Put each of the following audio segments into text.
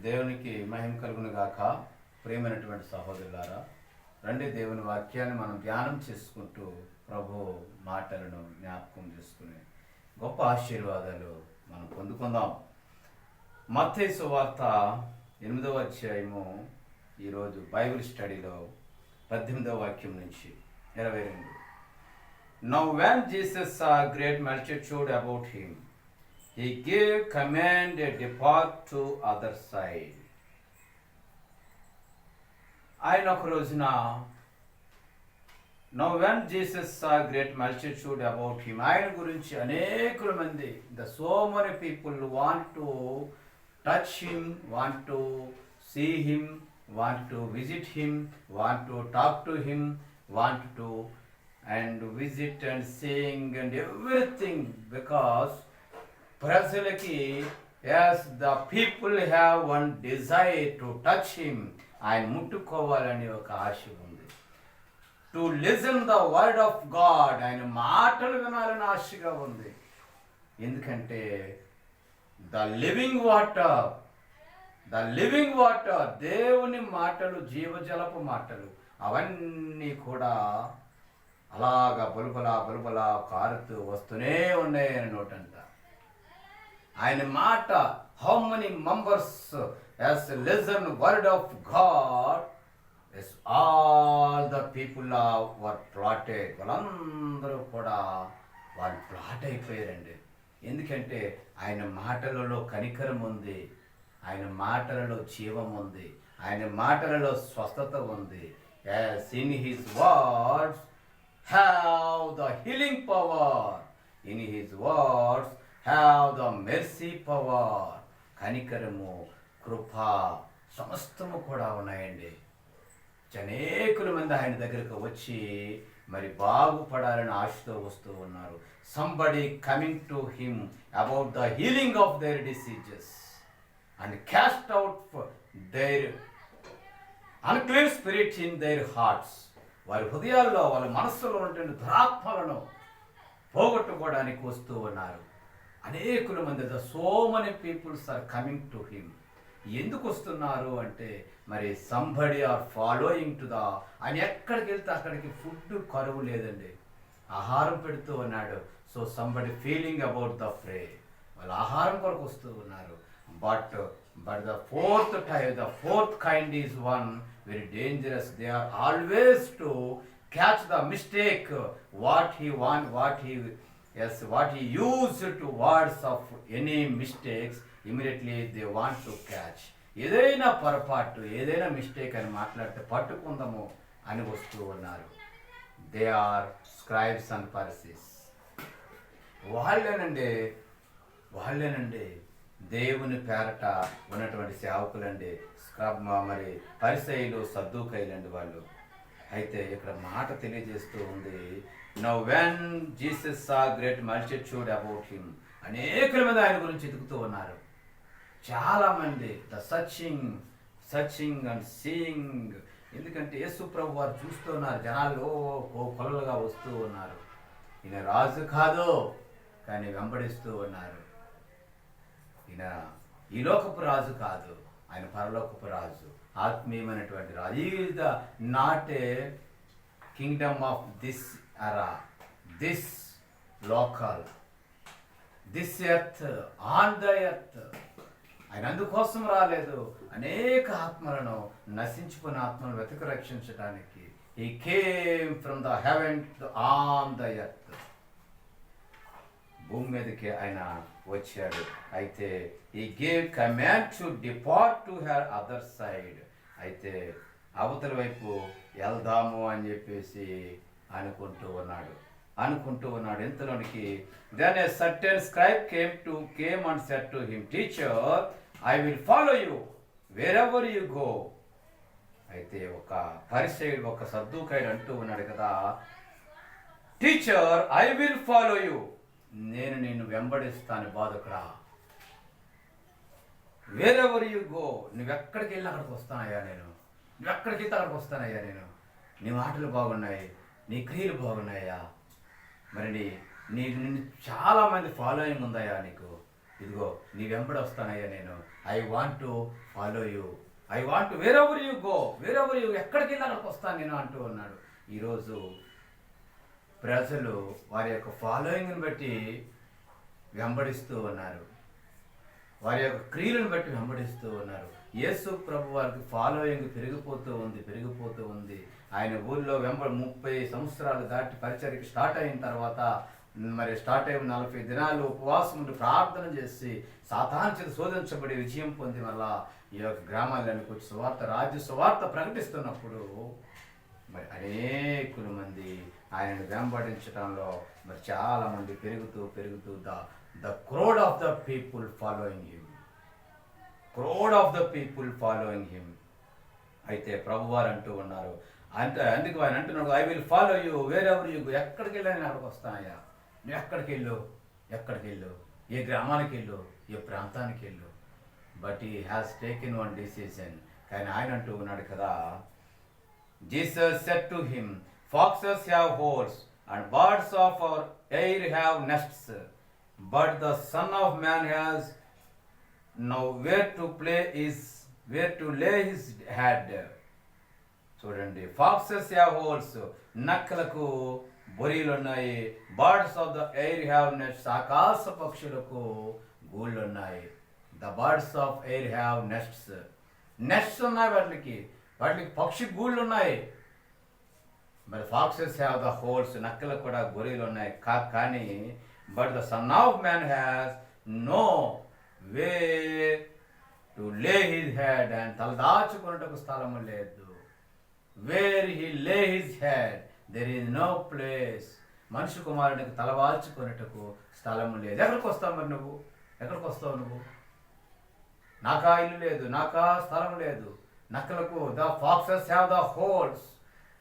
దేవునికి మహిమ కలుగును గాక. ప్రియమైనటువంటి సహోదరులారా, రండి దేవుని వాక్యాన్ని మనం ధ్యానం చేసుకుంటూ ప్రభు మాటలను జ్ఞాపకం చేసుకుని గొప్ప ఆశీర్వాదాలు మనం పొందుకుందాం. మత్తయి సువార్త 8వ అధ్యాయము ఈరోజు బైబిల్ స్టడీలో 18వ వాక్యం నుంచి 22. Now when Jesus saw a great multitude about him, he gave command to depart to other side. ఆయన ఒక రోజున Now when Jesus saw a great multitude about him, ఆయన గురించి అనేకుల మంది, so many people want to touch him, want to see him, want to visit him, want to talk to him, want to and visit and sing and everything, because ప్రజలకి as the people have one desire to touch him, ఆయన ముట్టుకోవాలని ఒక ఆశ ఉంది. To listen the word of God, ఆయన మాటలు వినాలని ఆశగా ఉంది. ఎందుకంటే ద లివింగ్ వాటర్ దేవుని మాటలు, జీవజలపు మాటలు, అవన్నీ కూడా అలాగా బులబలా కారుతూ వస్తూనే ఉన్నాయి అని నోటంట. ఆయన మాట, how many members as listen word of God, all the people were plotted. వాళ్ళందరూ కూడా వాళ్ళు ప్లాట్ అయిపోయారండి. ఎందుకంటే ఆయన మాటలలో కనికరం ఉంది, ఆయన మాటలలో జీవం ఉంది, ఆయన మాటలలో స్వస్థత ఉంది. As in his words have the healing power, in his words have the mercy power. కనికరము, కృప, సమస్తము కూడా ఉన్నాయండి. అనేకుల మంది ఆయన దగ్గరకు వచ్చి మరి బాగుపడాలని ఆశతో వస్తూ ఉన్నారు. Somebody coming to him about the healing of their diseases and cast out their unclean spirit in their hearts. వారి హృదయాల్లో, వాళ్ళ మనస్సులో ఉన్నటువంటి దురాత్మలను పోగొట్టుకోవడానికి వస్తూ ఉన్నారు. అనేకుల మంది, so many peoples are coming to him. ఎందుకు వస్తున్నారు అంటే మరి somebody are following to the, ఆయన ఎక్కడికి వెళ్తే అక్కడికి ఫుడ్ కరువు లేదండి, ఆహారం పెడుతూ ఉన్నాడు. So somebody feeling about the prey, వాళ్ళు ఆహారం కొరకు వస్తూ ఉన్నారు. But the fourth kind is one very dangerous. They are always to catch the mistake, what he used to words of any mistakes, immediately they want to catch. ఏదైనా పొరపాటు, ఏదైనా mistake అని మాట్లాడితే పట్టుకుందాము అని వస్తూ ఉన్నారు. They are scribes and Pharisees. వాళ్ళేనండి దేవుని పేరట ఉన్నటువంటి సేవకులండి, మరి పరిసయ్యులు, సద్దూకయ్యులండి వాళ్ళు. అయితే ఇక్కడ మాట తెలియజేస్తూ ఉంది, now when Jesus saw great multitude about him. అనేకుల మంది ఆయన గురించి ఎదుగుతూ ఉన్నారు. చాలామంది ద సర్చింగ్ అండ్ సీయింగ్. ఎందుకంటే యేసు ప్రభు వారు చూస్తూ ఉన్నారు, జనాలు కొలలుగా వస్తూ ఉన్నారు. ఈయన రాజు కాదు కానీ వెంబడిస్తూ ఉన్నారు. ఈయన ఈ లోకపు రాజు కాదు, ఆయన పరలోకపు రాజు, ఆత్మీయమైనటువంటి రాజు. Is the not a kingdom of this era, this local, this earth, on the earth. ఆయన అందుకోసం రాలేదు, అనేక ఆత్మలను, నశించుకున్న ఆత్మలను వెతక రక్షించడానికి. He came from the heaven on the earth. భూమి మీదకి ఆయన వచ్చాడు. అయితే he gave command to depart to her other side. అయితే అవతల వైపు వెళ్దాము అని చెప్పేసి అనుకుంటూ ఉన్నాడు. ఎంతలోనికి then a certain scribe came and said to him, teacher, I will follow you wherever you go. అయితే ఒక పరిసయ్యుడు, ఒక సద్దూకయ్యుడు అంటూ ఉన్నాడు కదా, teacher I will follow you, నేను నిన్ను వెంబడిస్తాను బోధకుడా. వేరెవర్ యు గో, నువ్వెక్కడికి వెళ్ళి అక్కడికి వస్తానయ్యా నేను, నువ్వెక్కడికి వెళ్తే అక్కడికి వస్తానయ్యా నేను. నీ మాటలు బాగున్నాయి, నీ క్రియలు బాగున్నాయా, మరి నిన్ను చాలామంది ఫాలోయింగ్ ఉందయ్యా నీకు. ఇదిగో నీ వెంబడి వస్తానయ్యా నేను. I want to follow you, I want wear ever you go, wear ever you, ఎక్కడికి వెళ్ళి అక్కడికి వస్తాను నేను అంటూ ఉన్నాడు. ఈరోజు ప్రజలు వారి యొక్క ఫాలోయింగ్ని బట్టి వెంబడిస్తూ ఉన్నారు, వారి యొక్క క్రియలను బట్టి వెంబడిస్తూ ఉన్నారు. యేసు ప్రభు వారికి ఫాలోయింగ్ పెరిగిపోతూ ఉంది. ఆయన ఊళ్ళో 30 సంవత్సరాలు దాటి పరిచర్యకి స్టార్ట్ అయిన తర్వాత స్టార్ట్ అయిన 40 దినాలు ఉపవాసం ఉండి ప్రార్థన చేసి సాతాను చేత శోధించబడి విజయం పొంది మళ్ళా ఈ యొక్క గ్రామాల్లోనికి వచ్చి రాజ్య సువార్త ప్రకటిస్తున్నప్పుడు మరి అనేకుల మంది ఆయనను వెంబడించడంలో చాలా మంది పెరుగుతూ the crowd of the people following him. అయితే ప్రభువారు అంటూ ఉన్నారు, అందుకు ఆయన అంటున్నాడు, I will follow you wear ever you go, ఎక్కడికి వెళ్ళా నేను అక్కడికి వస్తానయ్యా, నువ్వు ఎక్కడికి వెళ్ళు, ఏ గ్రామానికి వెళ్ళు, ఏ ప్రాంతానికి వెళ్ళు. But he has taken one decision. కానీ ఆయన అంటూ ఉన్నాడు కదా, Jesus said to him, foxes have holes and birds of our air have nests, but the son of man has now where to lay his head. చూడండి, foxes have holes, నక్కలకు బొరీలు ఉన్నాయి, birds of the air have nests, ఆకాశ పక్షులకు గూళ్ళు ఉన్నాయి. The birds of air have nests ఉన్నాయి, వాటికి పక్షి గూళ్ళు ఉన్నాయి. మరి ఫాక్సెస్ హ్యావ్ ద హోల్స్, నక్కలకు కూడా గొర్రెలు ఉన్నాయి. కానీ but the son of man has no way to lay his head, and తలదాచుకున్నటకు స్థలము లేదు. Where he lay his head there is no place. మనిషి కుమారునికి తలవాల్చుకున్నటకు స్థలము లేదు. ఎక్కడికి వస్తావు మరి నువ్వు? ఎక్కడికి వస్తావు నువ్వు? నాకా ఇల్లు లేదు, నాకా స్థలం లేదు. నక్కలకు the foxes have the holes,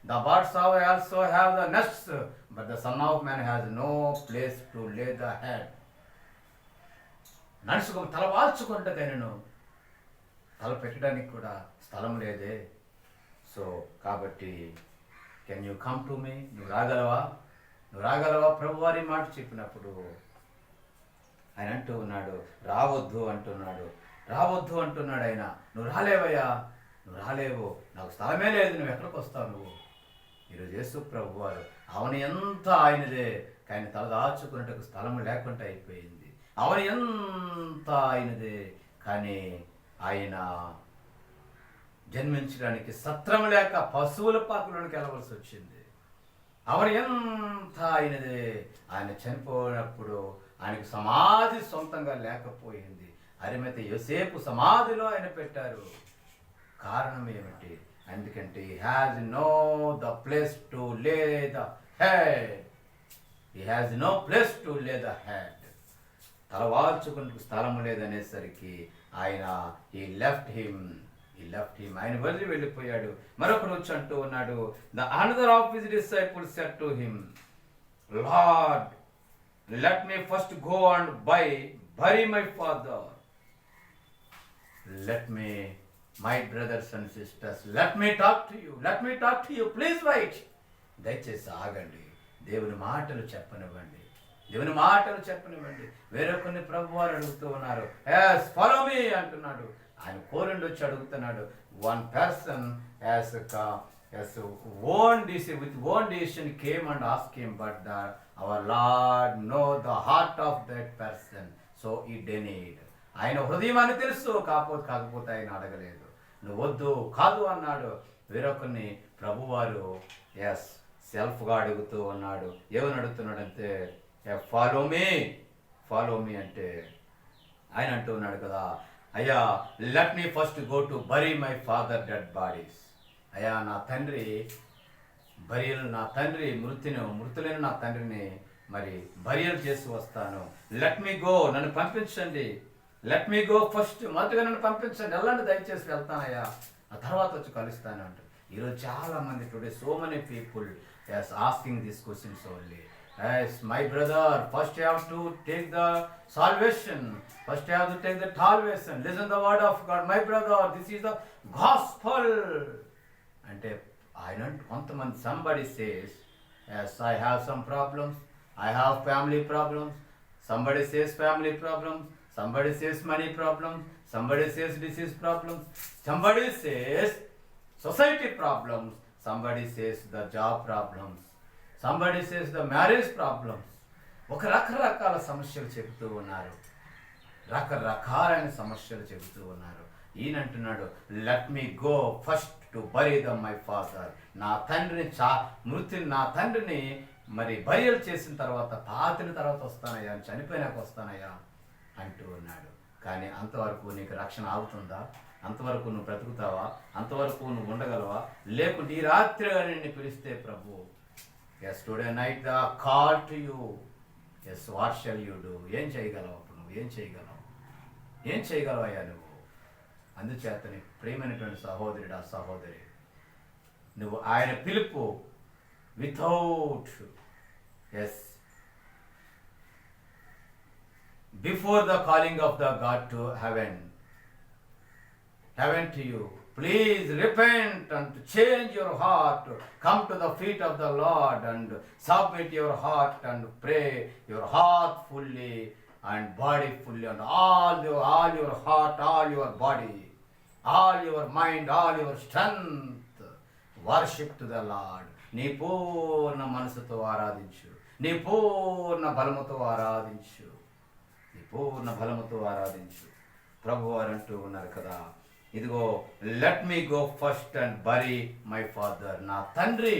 the birds also have the nests, but the son of man has no place to lay the head. మనిషికి తల వాల్చుకుంటేను తల పెట్టడానికి కూడా స్థలం లేదే. సో కాబట్టి can you come to me, నువ్వు రాగలవా ప్రభు వారి మాట చెప్పినప్పుడు ఆయన అంటూ ఉన్నాడు, రావద్దు అంటున్నాడు ఆయన. నువ్వు రాలేవయ్యా, నువ్వు రాలేవు, నాకు స్థలమే లేదు, నువ్వు ఎక్కడికి వస్తావు నువ్వు? ఈరోజు యేసు ప్రభు వారు అవని ఎంత ఆయనదే, కానీ తలదాచుకున్నట్టుకు స్థలము లేకుండా అయిపోయింది. అవని ఎంత ఆయనదే, కానీ ఆయన జన్మించడానికి సత్రం లేక పశువుల పాకలోనికి వెళ్ళవలసి వచ్చింది. అవని ఎంత ఆయనదే, ఆయన చనిపోయినప్పుడు ఆయనకు సమాధి సొంతంగా లేకపోయింది. అరిమతి యోసేపు సమాధిలో ఆయన పెట్టారు. కారణం ఏమిటి? ఎందుకంటే he has no the place to lay the head. He has no place to lay the head. తలవాల్చుకునే స్థలము లేదనేసరికి ఆయన he left him. ఆయన వదిలి వెళ్ళిపోయాడు. మరొకడు వచ్చి అంటూ ఉన్నాడు, the another of his disciples said to him, Lord, let me first go and bury my father. My brothers and sisters, let me talk to you, please wait. దయచేసి ఆగండి, దేవుని మాటలు చెప్పనివ్వండి. వేరొకరిని ప్రభు వారు అడుగుతూ ఉన్నారు, yes follow me అంటున్నాడు. ఆయన కోరండి వచ్చి అడుగుతున్నాడు. one person has own decision came and asked him, but our Lord know the heart of that person, so he denied. ఆయన హృదయం అని తెలుసు, కాకపోతే ఆయన అడగలేదు. నువ్వు వద్దు, కాదు అన్నాడు. వేరొకరిని ప్రభువారు సెల్ఫ్గా అడుగుతూ ఉన్నాడు. ఏమని అడుగుతున్నాడంటే ఫాలో మీ అంటే ఆయన అంటూ ఉన్నాడు కదా, అయ్యా let me first go to bury my father dead bodies. అయ్యా నా తండ్రి మృతులైన నా తండ్రిని మరి బరియలు చేసి వస్తాను. లెట్ మీ గో, నన్ను పంపించండి. లెట్ మీ గో ఫస్ట్, మొదటిగా నన్ను పంపించండి, వెళ్ళండి దయచేసి, వెళ్తానయ్యా, ఆ తర్వాత వచ్చి కలుస్తాను అంట. ఈరోజు చాలా మంది today so many people asking this questions only. My brother, first you have to take the salvation, first you have to take the salvation, listen the word of God. My brother, this is the gospel. అంటే ఆయన కొంతమంది somebody says, yes I have some problems, I have family problems. Somebody says family problems, Somebody says money problems, somebody says disease problems, somebody says society problems, somebody says the job problems, somebody says the marriage problems. ఒక రకరకాల సమస్యలు చెబుతూ ఉన్నారు, రకరకాలైన సమస్యలు చెబుతూ ఉన్నారు. ఈయన అంటున్నాడు, let me go first to bury the my father. నా తండ్రిని మరి బరియలు చేసిన తర్వాత, పాతిన తర్వాత వస్తానయ్యా, చనిపోయినాక వస్తానయ్యా అంటూ ఉన్నాడు. కానీ అంతవరకు నీకు రక్షణ ఆగుతుందా? అంతవరకు నువ్వు బ్రతుకుతావా? అంతవరకు నువ్వు ఉండగలవా? లేకుంటే ఈ రాత్రిగా నిన్ను పిలిస్తే ప్రభు, yes today night the call to you, yes what shall you do? ఏం చేయగలవు అప్పుడు? నువ్వు ఏం చేయగలవయ్యా నువ్వు? అందుచేతని ప్రియమైనటువంటి సహోదరుడా, సహోదరి, నువ్వు ఆయన పిలుపు without before the calling of the God to heaven to you, please repent and change your heart, come to the feet of the Lord and submit your heart and pray your heart fully and body fully, and all your heart, all your body, all your mind, all your strength, worship to the Lord. నీ పూర్ణ మనసుతో ఆరాధించు, నీ పూర్ణ బలముతో ఆరాధించు, నీ పూర్ణ బలముతో ఆరాధించు. ప్రభు వారు అంటూ ఉన్నారు కదా, ఇదిగో let me go first and bury my father. నా తండ్రి.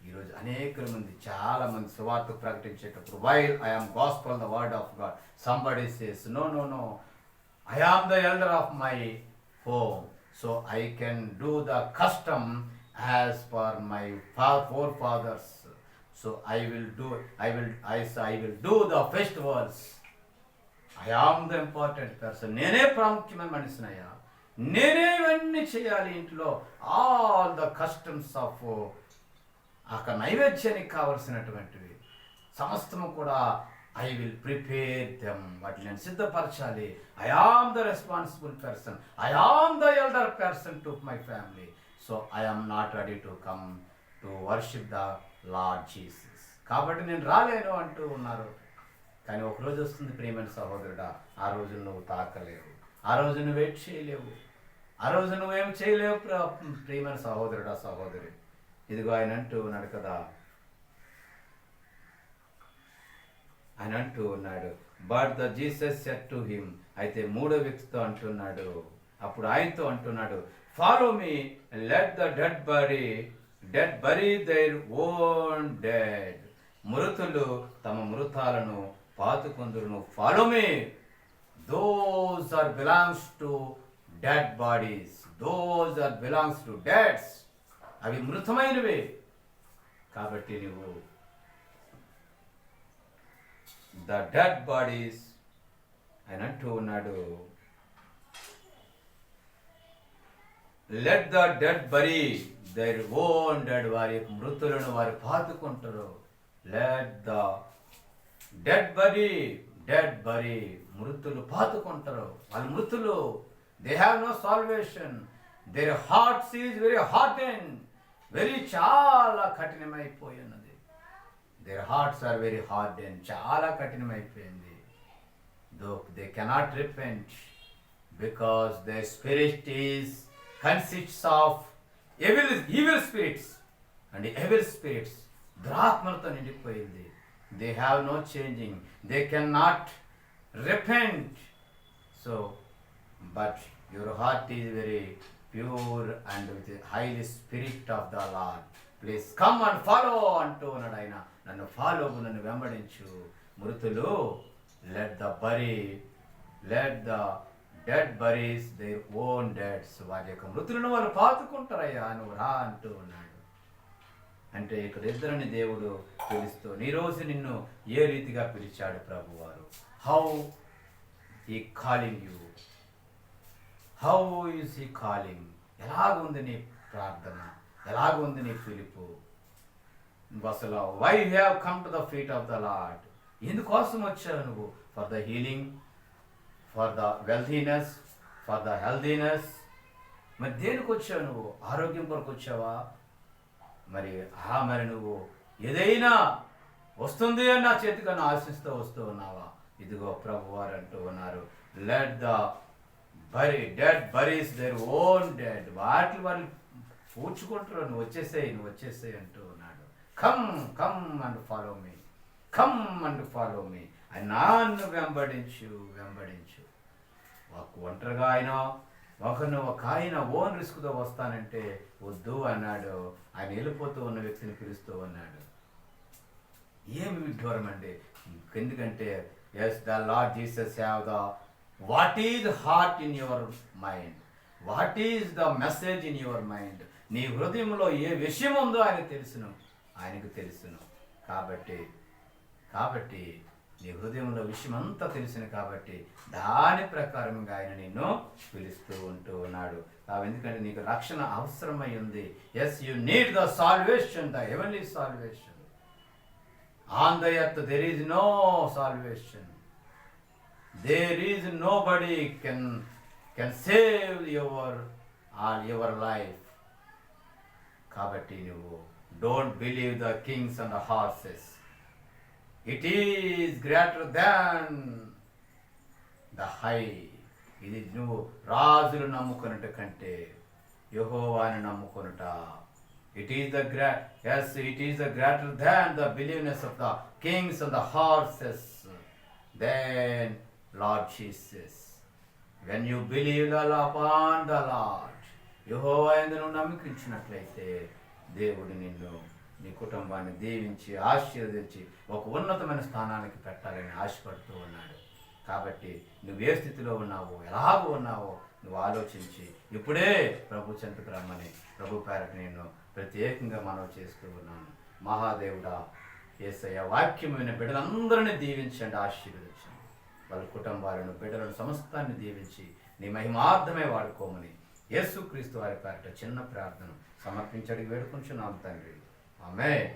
ఈరోజు అనేక మంది, చాలా మంది సువార్త ప్రకటించేటప్పుడు, while I am gospel the word of God, somebody says no, I am the elder of my home, so I can do the custom as per my forefathers, so I will do the festivals. I am the important person. నేనే ప్రాముఖ్యమైన మనిషినయ్యా, నేనే ఇవన్నీ చేయాలి ఇంట్లో. All the customs of అక్కడ నైవేద్యానికి కావలసినటువంటివి సమస్తము కూడా I will prepare them, వాటిని నేను సిద్ధపరచాలి. I am the responsible person, I am the elder person to my family, so I am not ready to come to worship the lord Jesus. కాబట్టి నేను రాలేను అంటూ ఉన్నారు. కానీ ఒకరోజు వస్తుంది ప్రియమైన సహోదరుడా, ఆ రోజు నువ్వు తాకలేవు, ఆ రోజు నువ్వు వెయిట్ చేయలేవు, ఆ రోజు నువ్వేం చేయలేవు ప్రియమైన సహోదరుడా, సహోదరి. ఇదిగో ఆయన అంటూ ఉన్నాడు కదా, ఆయన అంటూ ఉన్నాడు, but the Jesus said to him. అయితే మూడో వ్యక్తితో అంటున్నాడు, అప్పుడు ఆయనతో అంటున్నాడు, follow me, let the dead bury their own dead. మృతులు తమ మృతాలను పాతుకొందురును. Follow me. Those are belongs to dead bodies, those are belongs to deads. అవి మృతమైనవే. కాబట్టి నువ్వు ద డెడ్ బాడీస్ అని అంటూ ఉన్నాడు, let the dead bury their own dead. వారి యొక్క మృతులను వారు పాతుకుంటారు. లెట్ ద డెడ్ బరీ, మృతులు పాతుకుంటారు. వాళ్ళ మృతులు, they have no salvation. Their hearts is very harden, చాలా కఠినమైపోయి ఉన్నది. Their hearts are very harden, చాలా కఠినమైపోయింది. Though they cannot repent because their spirit is consists of evil spirits and evil spirits. దురాత్మలతో నిండిపోయింది. They have no changing, they cannot repent. So but your heart is very pure and with the highly spirit of the Lord. Please come and follow అంటూ ఉన్నాడు ఆయన. నన్ను follow, నన్ను వెంబడించు. మృతులు let the dead buries their own deads. వారి యొక్క మృతులను వాళ్ళు పాతుకుంటారయ్యా, నువ్వు రా అంటూ ఉన్నాడు. అంటే ఇక్కడ ఇద్దరిని దేవుడు పిలుస్తూ, ఈరోజు నిన్ను ఏ రీతిగా పిలిచాడు ప్రభువారు. హౌ ఈ కాలింగ్ యూ, హౌ ఈజ్ ఈ కాలింగ్. ఎలాగుంది నీ ప్రార్థన, ఎలాగుంది నీ పిలుపు. అసలు why have come to the feet of the Lord. ఎందుకోసం వచ్చావు నువ్వు? For the healing, for the wealthiness, for the healthiness. మరి దేనికి వచ్చావు నువ్వు? ఆరోగ్యం కొరకు వచ్చావా? మరి నువ్వు ఏదైనా వస్తుంది అని నా చేతికన్నా ఆశిస్తూ వస్తూ ఉన్నావా? ఇదిగో ప్రభు వారు అంటూ ఉన్నారు, let the dead buries their own dead. వాటి వాళ్ళు పూడ్చుకుంటారు, నువ్వు వచ్చేసేయి అంటూ ఉన్నాడు. Come come and follow me, come and follow me. ఆయన నన్ను వెంబడించు. ఒంటరిగా ఒక ఆయన ఓన్ రిస్క్తో వస్తానంటే వద్దు అన్నాడు. ఆయన వెళ్ళిపోతూ ఉన్న వ్యక్తిని పిలుస్తూ ఉన్నాడు. ఏమి విడ్డూరం అండి. ఎందుకంటే as the lord Jesus have the what is heart in your mind, what is the message in your mind. నీ హృదయంలో ఏ విషయం ఉందో ఆయనకు తెలుసును. కాబట్టి నీ హృదయంలో విషయం అంతా తెలిసిన కాబట్టి దాని ప్రకారంగా ఆయన నిన్ను పిలుస్తూ ఉంటూ ఉన్నాడు. ఎందుకంటే నీకు రక్షణ అవసరమై ఉంది. Yes, you need the salvation, the heavenly salvation. On the earth there is no salvation. There is nobody can save your life. కాబట్టి నువ్వు don't believe the kings and the horses. It is greater than the high. ఇది నువ్వు రాజులు నమ్ముకొనుట కంటే యెహోవాని నమ్ముకొనుట. It is the greater than the believeness of the kings and the horses then Lord Jesus. When you believe upon the lord, యెహోవా యందు నువ్వు నమ్మకించినట్లయితే దేవుడు నిన్ను, నీ కుటుంబాన్ని దీవించి ఆశీర్వదించి ఒక ఉన్నతమైన స్థానానికి పెట్టాలని ఆశపడుతూ ఉన్నాడు. కాబట్టి నువ్వు ఏ స్థితిలో ఉన్నావో, ఎలాగో ఉన్నావో నువ్వు ఆలోచించి ఇప్పుడే ప్రభు చెంతకు రమ్మని ప్రభు పేరకు నేను ప్రత్యేకంగా మనవి చేస్తూ ఉన్నాను. మహాదేవుడా, యేసయ్య వాక్యమైన బిడ్డలందరినీ దీవించండి, ఆశీర్వదించండి. వాళ్ళ కుటుంబాలను, బిడ్డలను, సమస్తాన్ని దీవించి నీ మహిమార్థమే వాడుకోమని యేసుక్రీస్తు వారి పేరిట చిన్న ప్రార్థన సమర్పించడానికి వేడుకుంటున్నాం తండ్రి. ఆమేన్.